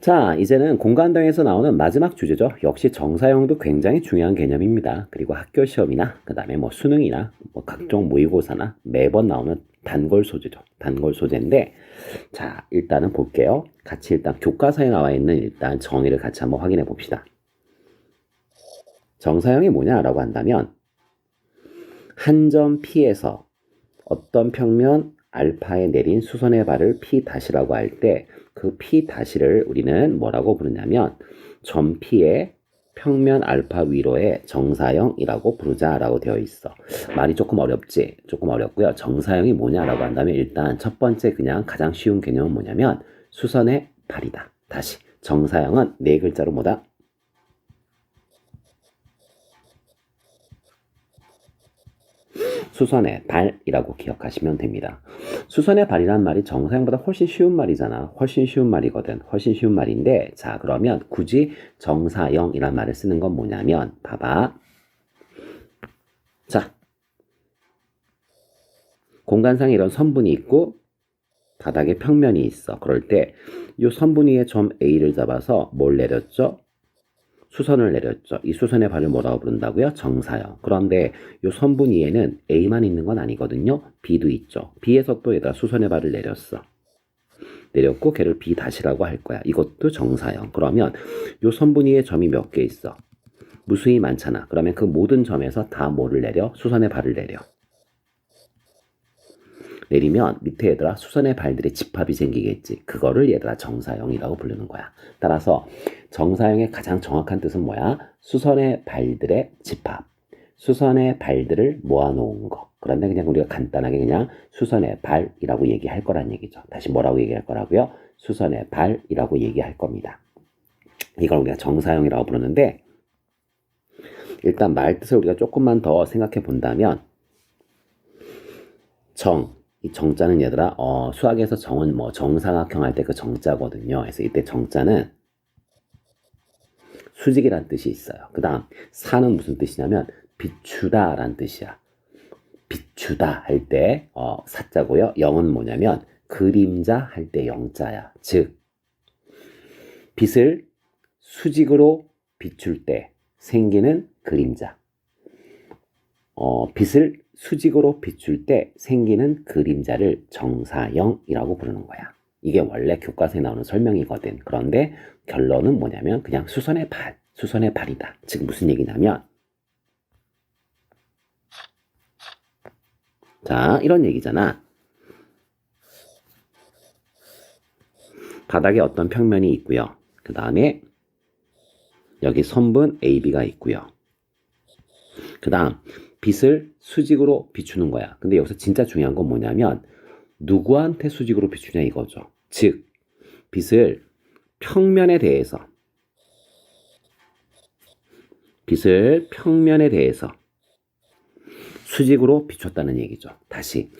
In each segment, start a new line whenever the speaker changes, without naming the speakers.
자, 이제는 공간도형에서 나오는 마지막 주제죠. 역시 정사형도 굉장히 중요한 개념입니다. 그리고 학교 시험이나 그다음에 뭐 수능이나 뭐 각종 모의고사나 매번 나오는 단골 소재죠. 단골 소재인데, 자, 일단은 볼게요. 같이 일단 교과서에 나와 있는 일단 정의를 같이 한번 확인해 봅시다. 정사형이 뭐냐라고 한다면 한 점 P에서 어떤 평면 알파에 내린 수선의 발을 P 다시라고 할 때 그 P 다시를 우리는 뭐라고 부르냐면 점 P의 평면 알파 위로의 정사형이라고 부르자라고 되어 있어. 말이 조금 어렵지? 조금 어렵고요. 정사형이 뭐냐라고 한다면 일단 첫 번째 그냥 가장 쉬운 개념은 뭐냐면 수선의 발이다. 다시 정사형은 네 글자로 뭐다? 수선의 발이라고 기억하시면 됩니다. 수선의 발이란 말이 정사형보다 훨씬 쉬운 말이잖아. 훨씬 쉬운 말이거든. 훨씬 쉬운 말인데, 자, 그러면 굳이 정사형이란 말을 쓰는 건 뭐냐면, 봐봐. 자, 공간상에 이런 선분이 있고 바닥에 평면이 있어. 그럴 때 이 선분 위에 점 A를 잡아서 뭘 내렸죠? 수선을 내렸죠. 이 수선의 발을 뭐라고 부른다고요? 정사형. 그런데 이 선분 위에는 A만 있는 건 아니거든요. B도 있죠. B에서 또 얘들아 수선의 발을 내렸어. 내렸고 걔를 B 다시라고 할 거야. 이것도 정사형. 그러면 이 선분 위에 점이 몇 개 있어? 무수히 많잖아. 그러면 그 모든 점에서 다 뭐를 내려? 수선의 발을 내려. 내리면 밑에 얘들아 수선의 발들의 집합이 생기겠지. 그거를 얘들아 정사형이라고 부르는 거야. 따라서 정사형의 가장 정확한 뜻은 뭐야? 수선의 발들의 집합. 수선의 발들을 모아놓은 거. 그런데 그냥 우리가 간단하게 그냥 수선의 발이라고 얘기할 거란 얘기죠. 다시 뭐라고 얘기할 거라고요? 수선의 발이라고 얘기할 겁니다. 이걸 우리가 정사형이라고 부르는데, 일단 말 뜻을 우리가 조금만 더 생각해 본다면 이 정자는 얘들아 수학에서 정은 뭐 정사각형 할 때 그 정자거든요. 그래서 이때 정자는 수직이란 뜻이 있어요. 그 다음 사는 무슨 뜻이냐면 비추다 란 뜻이야. 비추다 할 때 사자고요. 영은 뭐냐면 그림자 할 때 영자야. 즉 빛을 수직으로 비출 때 생기는 그림자. 빛을 수직으로 비출 때 생기는 그림자를 정사형이라고 부르는 거야. 이게 원래 교과서에 나오는 설명이거든. 그런데 결론은 뭐냐면 그냥 수선의 발, 수선의 발이다. 지금 무슨 얘기냐면, 자, 이런 얘기잖아. 바닥에 어떤 평면이 있고요. 그 다음에 여기 선분 AB가 있고요. 그 다음 빛을 수직으로 비추는 거야. 근데 여기서 진짜 중요한 건 뭐냐면 누구한테 수직으로 비추냐 이거죠. 즉 빛을 평면에 대해서 수직으로 비췄다는 얘기죠. 다시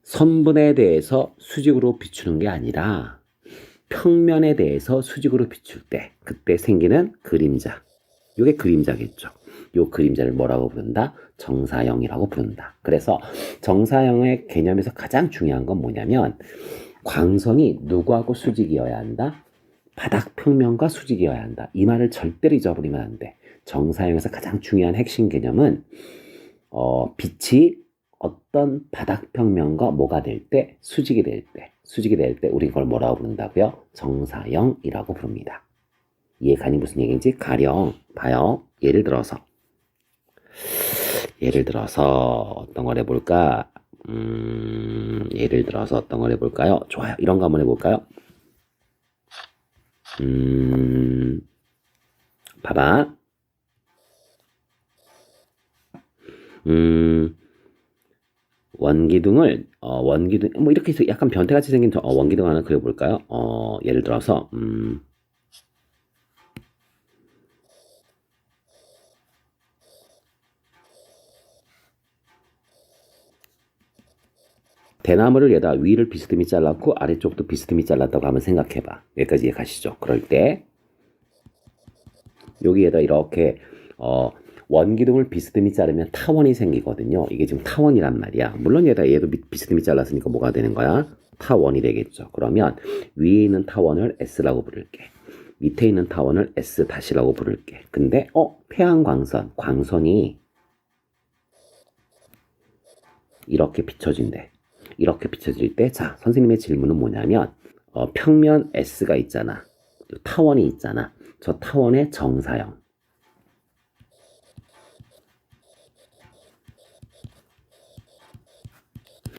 선분에 대해서 수직으로 비추는 게 아니라 평면에 대해서 수직으로 비출 때 그때 생기는 그림자. 이게 그림자겠죠. 이 그림자를 뭐라고 부른다? 정사형이라고 부른다. 그래서 정사형의 개념에서 가장 중요한 건 뭐냐면 광선이 누구하고 수직이어야 한다? 바닥 평면과 수직이어야 한다. 이 말을 절대로 잊어버리면 안 돼. 정사형에서 가장 중요한 핵심 개념은 빛이 어떤 바닥 평면과 뭐가 될 때? 수직이 될 때 우리 그걸 뭐라고 부른다고요? 정사형이라고 부릅니다. 이해가니 무슨 얘기인지 가령 봐요. 예를 들어서 어떤 걸 해볼까? 예를 들어서 어떤 걸 해볼까요? 좋아요. 이런 거 한번 해볼까요? 봐봐. 원기둥을 원기둥 뭐 이렇게 해서 약간 변태같이 생긴 원기둥 하나 그려볼까요? 예를 들어서 대나무를 얘다 위를 비스듬히 잘랐고 아래쪽도 비스듬히 잘랐다고 한번 생각해봐. 여기까지 이해가시죠? 그럴 때 여기에다 이렇게 원기둥을 비스듬히 자르면 타원이 생기거든요. 이게 지금 타원이란 말이야. 물론 얘도 비스듬히 잘랐으니까 뭐가 되는 거야? 타원이 되겠죠. 그러면 위에 있는 타원을 S라고 부를게. 밑에 있는 타원을 S-라고 부를게. 근데 태양광선, 광선이 이렇게 비춰진대. 이렇게 비춰질 때, 자, 선생님의 질문은 뭐냐면 평면 S가 있잖아. 타원이 있잖아. 저 타원의 정사형.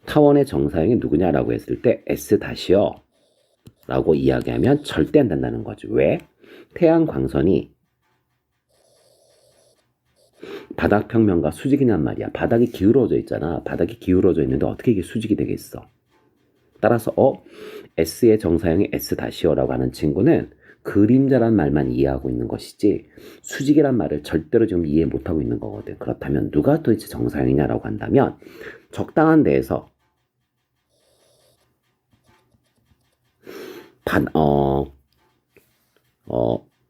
타원의 정사형이 누구냐라고 했을 때 S-요 라고 이야기하면 절대 안 된다는 거지. 왜? 태양광선이 바닥 평면과 수직이란 말이야. 바닥이 기울어져 있잖아. 바닥이 기울어져 있는데 어떻게 이게 수직이 되겠어? 따라서 S의 정사형이 S-요라고 하는 친구는 그림자란 말만 이해하고 있는 것이지 수직이란 말을 절대로 지금 이해 못하고 있는 거거든. 그렇다면 누가 도대체 정사형이냐라고 한다면 적당한 데에서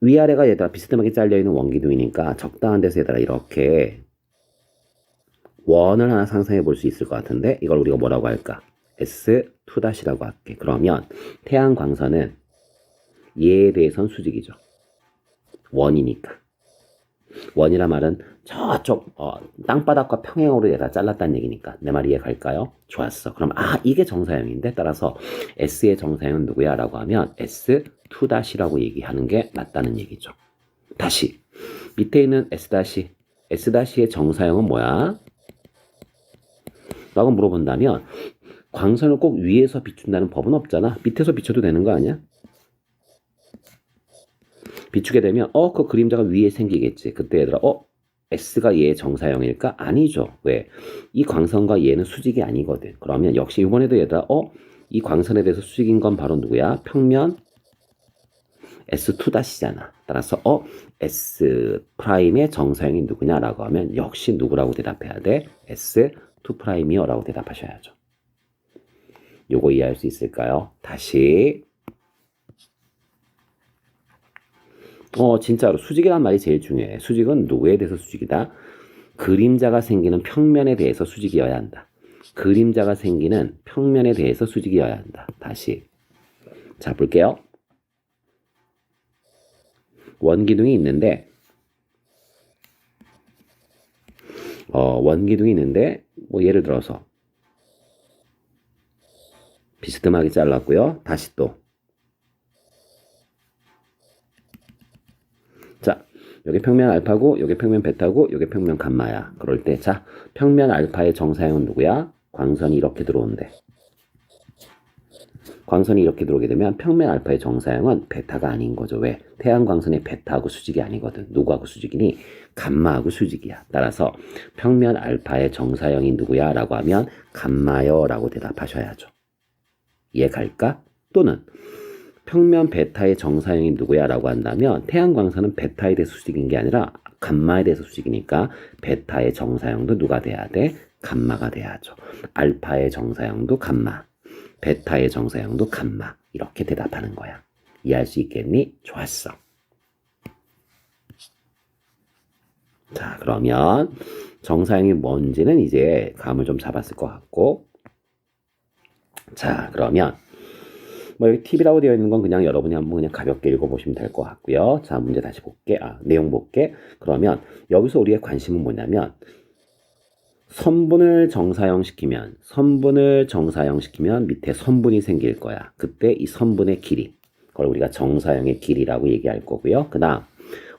위아래가 얘들아 비스듬하게 잘려있는 원기둥이니까 적당한 데서 얘들아 이렇게 원을 하나 상상해 볼 수 있을 것 같은데 이걸 우리가 뭐라고 할까? S2-라고 할게. 그러면 태양광선은 얘에 대해선 수직이죠. 원이니까. 원이란 말은 저쪽 땅바닥과 평행으로 얘가 잘랐다는 얘기니까 내 말 이해갈까요? 좋았어. 그럼 이게 정사형인데 따라서 S의 정사형은 누구야? 라고 하면 S2-라고 얘기하는 게 맞다는 얘기죠. 다시 밑에 있는 S-의 정사형은 뭐야? 라고 물어본다면 광선을 꼭 위에서 비춘다는 법은 없잖아. 밑에서 비춰도 되는 거 아니야? 비추게 되면 그 그림자가 위에 생기겠지. 그때 얘들아 S가 얘의 정사형일까? 아니죠. 왜? 이 광선과 얘는 수직이 아니거든. 그러면 역시 이번에도 얘들아 이 광선에 대해서 수직인 건 바로 누구야? 평면 S2-잖아. 따라서 S'의 정사형이 누구냐라고 하면 역시 누구라고 대답해야 돼? S2'이요 라고 대답하셔야죠. 요거 이해할 수 있을까요? 다시 진짜로 수직이란 말이 제일 중요해. 수직은 누구에 대해서 수직이다? 그림자가 생기는 평면에 대해서 수직이어야 한다. 그림자가 생기는 평면에 대해서 수직이어야 한다. 다시 자 볼게요. 원기둥이 있는데 뭐 예를 들어서 비스듬하게 잘랐고요. 다시 또 자, 여기 평면 알파고 여기 평면 베타고 여기 평면 감마야. 그럴 때 자, 평면 알파의 정사형은 누구야? 광선이 이렇게 들어온대. 광선이 이렇게 들어오게 되면 평면 알파의 정사형은 베타가 아닌 거죠. 왜? 태양광선의 베타하고 수직이 아니거든. 누구하고 수직이니? 감마하고 수직이야. 따라서 평면 알파의 정사형이 누구야? 라고 하면 감마요 라고 대답하셔야죠. 이해 갈까? 또는 평면 베타의 정사형이 누구야? 라고 한다면 태양광선은 베타에 대해서 수직인 게 아니라 감마에 대해서 수직이니까 베타의 정사형도 누가 돼야 돼? 감마가 돼야죠. 알파의 정사형도 감마, 베타의 정사형도 감마. 이렇게 대답하는 거야. 이해할 수 있겠니? 좋았어. 자, 그러면 정사형이 뭔지는 이제 감을 좀 잡았을 것 같고, 자, 그러면 여기 팁이라고 되어 있는 건 그냥 여러분이 한번 그냥 가볍게 읽어보시면 될 것 같고요. 자, 문제 다시 볼게. 내용 볼게. 그러면 여기서 우리의 관심은 뭐냐면 선분을 정사형시키면 밑에 선분이 생길 거야. 그때 이 선분의 길이, 그걸 우리가 정사형의 길이라고 얘기할 거고요. 그 다음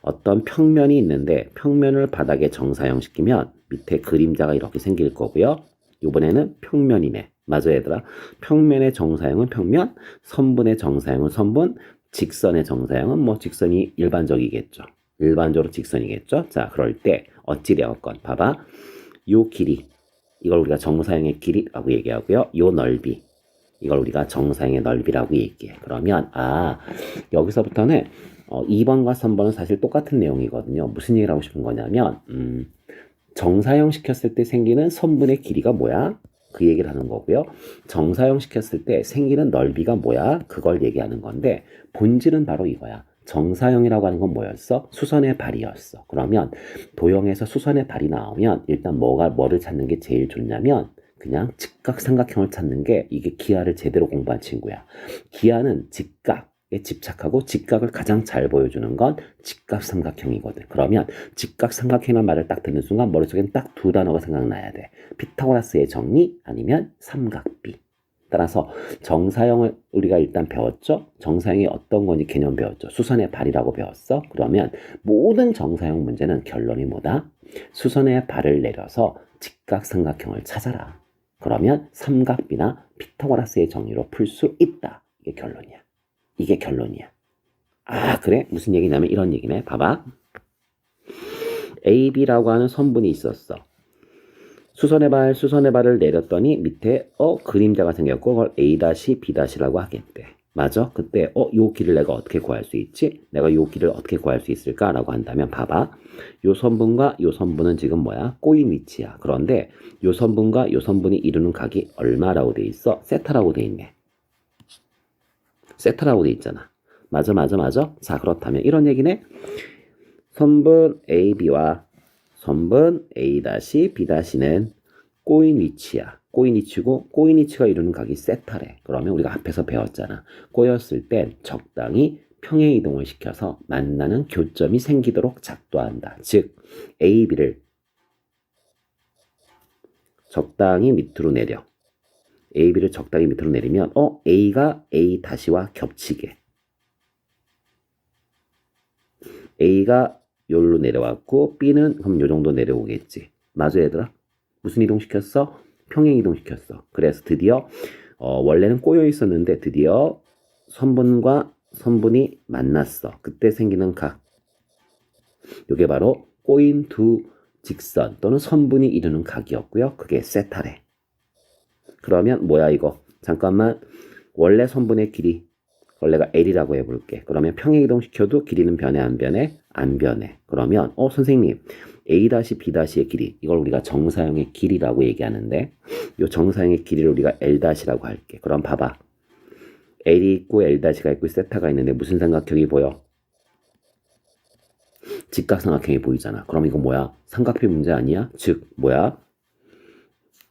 어떤 평면이 있는데 평면을 바닥에 정사형시키면 밑에 그림자가 이렇게 생길 거고요. 이번에는 평면이네. 맞아 얘들아. 평면의 정사형은 평면, 선분의 정사형은 선분, 직선의 정사형은 뭐 직선이 일반적이겠죠. 일반적으로 직선이겠죠. 자, 그럴 때 어찌되었건 봐봐. 요 길이, 이걸 우리가 정사형의 길이라고 얘기하고요. 요 넓이, 이걸 우리가 정사형의 넓이라고 얘기해. 그러면 여기서부터는 2번과 3번은 사실 똑같은 내용이거든요. 무슨 얘기를 하고 싶은 거냐면 정사형 시켰을 때 생기는 선분의 길이가 뭐야? 그 얘기를 하는 거고요. 정사형 시켰을 때 생기는 넓이가 뭐야? 그걸 얘기하는 건데 본질은 바로 이거야. 정사형이라고 하는 건 뭐였어? 수선의 발이었어. 그러면 도형에서 수선의 발이 나오면 일단 뭐를 찾는 게 제일 좋냐면 그냥 직각삼각형을 찾는 게 이게 기하를 제대로 공부한 친구야. 기하는 직각, 집착하고 직각을 가장 잘 보여주는 건 직각삼각형이거든. 그러면 직각삼각형이라는 말을 딱 듣는 순간 머릿속엔 딱 두 단어가 생각나야 돼. 피타고라스의 정리 아니면 삼각비. 따라서 정사형을 우리가 일단 배웠죠. 정사형이 어떤 건지 개념 배웠죠. 수선의 발이라고 배웠어. 그러면 모든 정사형 문제는 결론이 뭐다? 수선의 발을 내려서 직각삼각형을 찾아라. 그러면 삼각비나 피타고라스의 정리로 풀 수 있다. 이게 결론이야. 이게 결론이야. 아, 그래? 무슨 얘기냐면 이런 얘기네. 봐봐. AB라고 하는 선분이 있었어. 수선의 발을 내렸더니 밑에 그림자가 생겼고 그걸 A-B-라고 하겠대. 맞아? 그때 요 길을 내가 어떻게 구할 수 있지? 내가 요 길을 어떻게 구할 수 있을까라고 한다면 봐봐. 요 선분과 요 선분은 지금 뭐야? 꼬인 위치야. 그런데 요 선분과 요 선분이 이루는 각이 얼마라고 돼 있어? 세타라고 돼 있네. 세타라고 돼 있잖아. 맞아. 자, 그렇다면 이런 얘기네. 선분 AB와 선분 A-B-는 꼬인 위치야. 꼬인 위치고 꼬인 위치가 이루는 각이 세타래. 그러면 우리가 앞에서 배웠잖아. 꼬였을 땐 적당히 평행 이동을 시켜서 만나는 교점이 생기도록 작도한다. 즉 AB를 적당히 밑으로 내려. AB를 적당히 밑으로 내리면 A가 A-와 겹치게. A가 여기로 내려왔고 B는 그럼 요 정도 내려오겠지. 맞아 얘들아? 무슨 이동시켰어? 평행 이동시켰어. 그래서 드디어 원래는 꼬여 있었는데 드디어 선분과 선분이 만났어. 그때 생기는 각. 이게 바로 꼬인 두 직선 또는 선분이 이루는 각이었고요. 그게 세타래. 그러면 뭐야 이거? 잠깐만. 원래 선분의 길이 원래가 L이라고 해볼게. 그러면 평행 이동시켜도 길이는 변해 안 변해? 안 변해. 그러면 선생님 A-B-의 길이 이걸 우리가 정사형의 길이라고 얘기하는데 이 정사형의 길이를 우리가 L-라고 할게. 그럼 봐봐. L이 있고 L-가 있고 세타가 있는데 무슨 삼각형이 보여? 직각삼각형이 보이잖아. 그럼 이거 뭐야? 삼각비 문제 아니야? 즉 뭐야?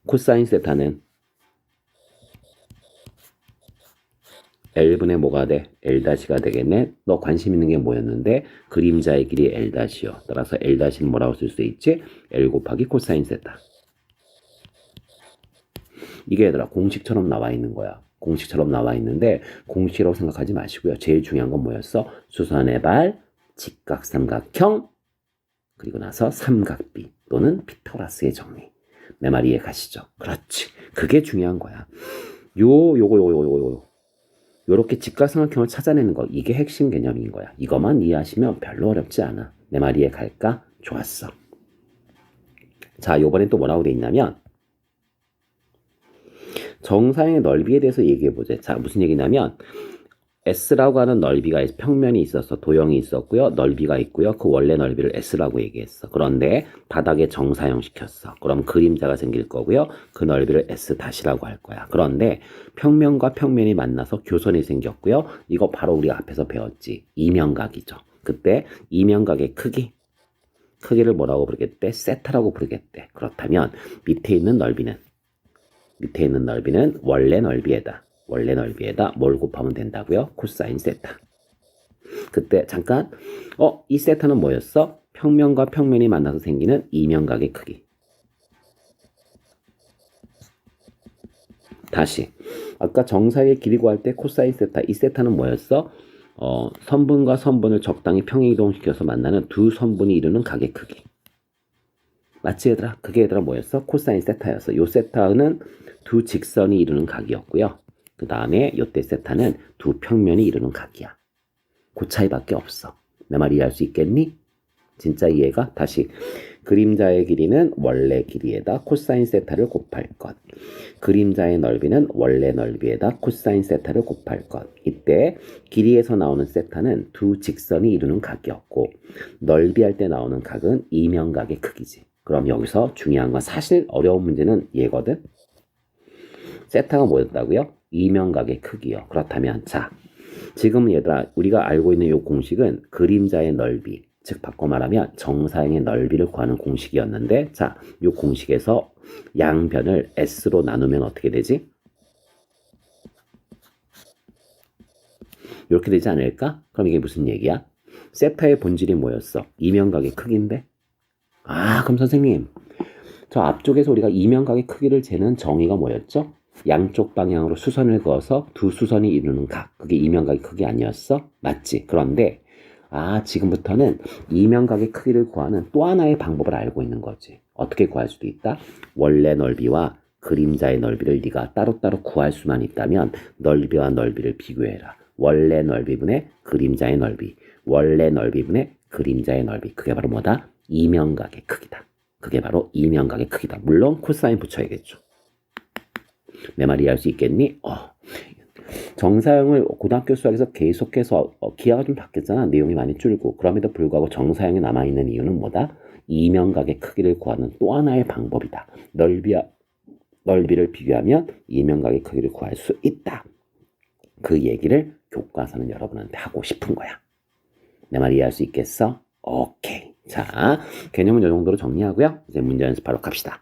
코사인 세타는 L분의 뭐가 돼? L-가 되겠네. 너 관심 있는 게 뭐였는데? 그림자의 길이 L-요. 따라서 L-는 뭐라고 쓸 수 있지? L 곱하기 코사인 세타. 이게 얘들아 공식처럼 나와 있는 거야. 공식처럼 나와 있는데 공식이라고 생각하지 마시고요. 제일 중요한 건 뭐였어? 수선의 발, 직각삼각형, 그리고 나서 삼각비 또는 피타고라스의 정리. 내 말 이해 가시죠? 그렇지. 그게 중요한 거야. 요렇게 직각삼각형을 찾아내는 거 이게 핵심 개념인 거야. 이것만 이해하시면 별로 어렵지 않아. 내 말 이해 갈까? 좋았어. 자, 요번엔 또 뭐라고 돼 있냐면 정사형의 넓이에 대해서 얘기해보자. 자, 무슨 얘기냐면 S라고 하는 넓이가 평면이 있어서 도형이 있었고요. 넓이가 있고요. 그 원래 넓이를 S라고 얘기했어. 그런데 바닥에 정사형 시켰어. 그럼 그림자가 생길 거고요. 그 넓이를 S-라고 할 거야. 그런데 평면과 평면이 만나서 교선이 생겼고요. 이거 바로 우리가 앞에서 배웠지. 이면각이죠. 그때 이면각의 크기를 뭐라고 부르겠대? 세타라고 부르겠대. 그렇다면 밑에 있는 넓이는 원래 넓이에다 뭘 곱하면 된다고요? 코사인 세타. 그때 잠깐 이 세타는 뭐였어? 평면과 평면이 만나서 생기는 이면각의 크기. 다시 아까 정사의 길이 구할 때 코사인 세타. 이 세타는 뭐였어? 선분과 선분을 적당히 평행 이동시켜서 만나는 두 선분이 이루는 각의 크기. 맞지 얘들아? 그게 얘들아 뭐였어? 코사인 세타였어. 요 세타는 두 직선이 이루는 각이었고요. 그 다음에 요때 세타는 두 평면이 이루는 각이야. 그 차이밖에 없어. 내 말 이해할 수 있겠니? 진짜 이해가? 다시 그림자의 길이는 원래 길이에다 코사인 세타를 곱할 것. 그림자의 넓이는 원래 넓이에다 코사인 세타를 곱할 것. 이때 길이에서 나오는 세타는 두 직선이 이루는 각이었고 넓이 할 때 나오는 각은 이면각의 크기지. 그럼 여기서 중요한 건 사실 어려운 문제는 얘거든. 세타가 뭐였다고요? 이면각의 크기요. 그렇다면 자, 지금 얘들아 우리가 알고 있는 이 공식은 그림자의 넓이, 즉 바꿔 말하면 정사형의 넓이를 구하는 공식이었는데 자, 이 공식에서 양변을 S로 나누면 어떻게 되지? 이렇게 되지 않을까? 그럼 이게 무슨 얘기야? 세타의 본질이 뭐였어? 이면각의 크기인데? 아, 그럼 선생님, 저 앞쪽에서 우리가 이면각의 크기를 재는 정의가 뭐였죠? 양쪽 방향으로 수선을 그어서 두 수선이 이루는 각. 그게 이면각의 크기 아니었어? 맞지? 그런데 지금부터는 이면각의 크기를 구하는 또 하나의 방법을 알고 있는 거지. 어떻게 구할 수도 있다? 원래 넓이와 그림자의 넓이를 네가 따로따로 구할 수만 있다면 넓이와 넓이를 비교해라. 원래 넓이분의 그림자의 넓이. 원래 넓이분의 그림자의 넓이. 그게 바로 뭐다? 이면각의 크기다. 그게 바로 이면각의 크기다. 물론 코사인 붙여야겠죠. 내 말 이해할 수 있겠니? 정사형을 고등학교 수학에서 계속해서 기하가 좀 바뀌었잖아. 내용이 많이 줄고. 그럼에도 불구하고 정사형이 남아있는 이유는 뭐다? 이면각의 크기를 구하는 또 하나의 방법이다. 넓이를 비교하면 이면각의 크기를 구할 수 있다. 그 얘기를 교과서는 여러분한테 하고 싶은 거야. 내 말 이해할 수 있겠어? 오케이. 자, 개념은 이 정도로 정리하고요. 이제 문제 연습하러 갑시다.